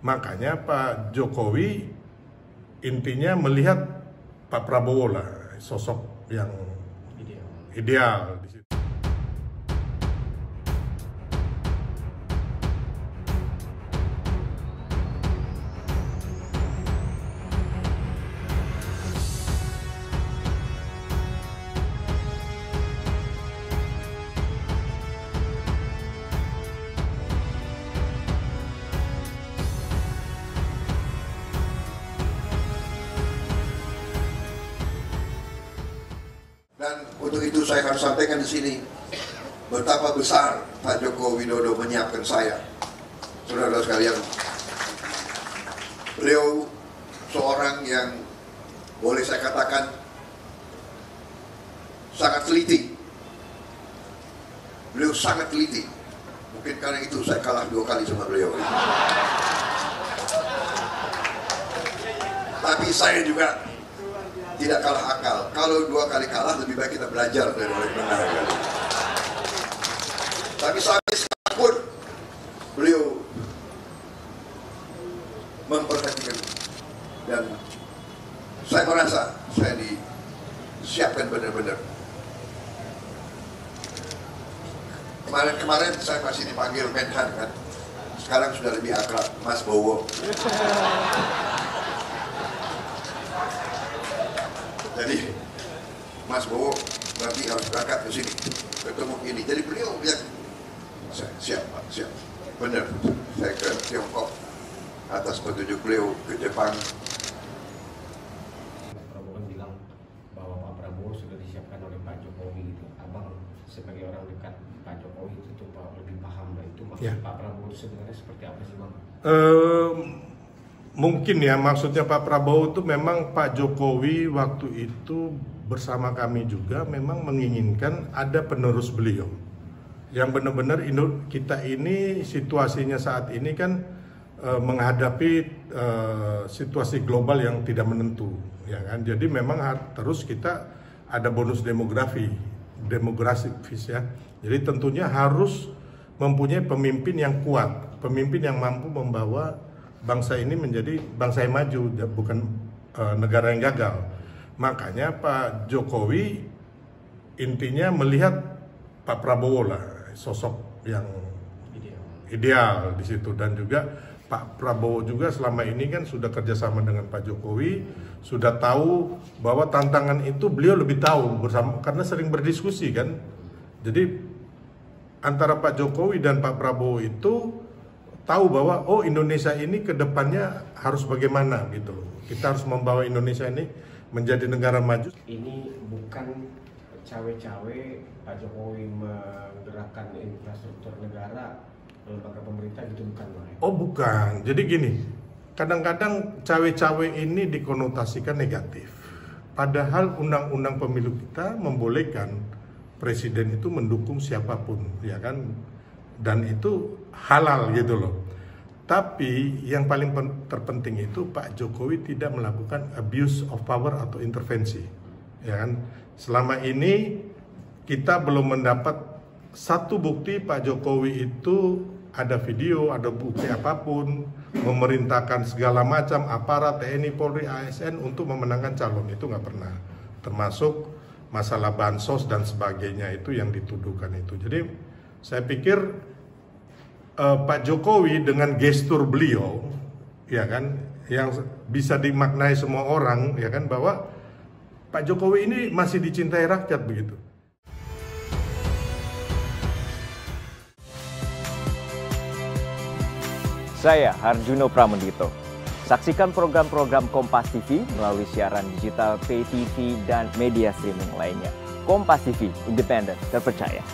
Makanya Pak Jokowi intinya melihat Pak Prabowo lah sosok yang ideal di situ. Dan untuk itu saya akan sampaikan di sini betapa besar Pak Joko Widodo menyiapkan saya. Saudara-saudara sekalian, beliau seorang yang boleh saya katakan sangat teliti. Beliau sangat teliti. Mungkin karena itu saya kalah 2 kali sama beliau. Tapi saya juga tidak kalah akal. Kalau 2 kali kalah, lebih baik kita belajar dari orang yang benar kali. Tapi sampai sekarang pun beliau memperhatikan, dan saya merasa saya disiapkan benar-benar. Kemarin saya masih dipanggil Menhan kan. Sekarang sudah lebih akrab, Mas Bowo. Jadi Mas Bowo nanti harus berangkat ke sini, ketemu ini. Jadi beliau bilang, siap Pak, siap. Benar, saya ke Tiongkok atas petunjuk beliau ke Jepang. Mas Prabowo kan bilang bahwa Pak Prabowo sudah disiapkan oleh Pak Jokowi gitu. Abang sebagai orang dekat Pak Jokowi itu Pak lebih paham lah itu maksud Pak Prabowo itu sebenarnya seperti apa sih Bang? Mungkin ya maksudnya Pak Prabowo itu memang Pak Jokowi waktu itu bersama kami juga memang menginginkan ada penerus beliau yang benar-benar kita ini situasinya saat ini kan menghadapi situasi global yang tidak menentu ya kan, jadi memang terus kita ada bonus demografis ya, jadi tentunya harus mempunyai pemimpin yang kuat, pemimpin yang mampu membawa bangsa ini menjadi bangsa yang maju, bukan negara yang gagal. Makanya Pak Jokowi intinya melihat Pak Prabowo lah sosok yang ideal di situ, dan juga Pak Prabowo juga selama ini kan sudah kerjasama dengan Pak Jokowi, sudah tahu bahwa tantangan itu beliau lebih tahu bersama karena sering berdiskusi kan. Jadi antara Pak Jokowi dan Pak Prabowo itu tahu bahwa oh Indonesia ini ke depannya harus bagaimana gitu loh. Kita harus membawa Indonesia ini menjadi negara maju. Ini bukan cawe-cawe Pak Jokowi menggerakkan infrastruktur negara, lembaga pemerintah gitu, bukan Bang? Oh bukan, jadi gini, kadang-kadang cawe-cawe ini dikonotasikan negatif. Padahal undang-undang pemilu kita membolehkan presiden itu mendukung siapapun, ya kan? Dan itu halal gitu loh. Tapi yang paling terpenting itu Pak Jokowi tidak melakukan abuse of power atau intervensi, ya kan? Selama ini kita belum mendapat satu bukti Pak Jokowi itu ada video, ada bukti apapun memerintahkan segala macam aparat TNI, Polri, ASN untuk memenangkan calon, itu nggak pernah. Termasuk masalah bansos dan sebagainya itu yang dituduhkan itu. Jadi saya pikir Pak Jokowi dengan gestur beliau, ya kan, yang bisa dimaknai semua orang, ya kan, bahwa Pak Jokowi ini masih dicintai rakyat begitu. Saya Harjuno Pramendito. Saksikan program-program Kompas TV melalui siaran digital, pay TV, dan media streaming lainnya. Kompas TV, independen, terpercaya.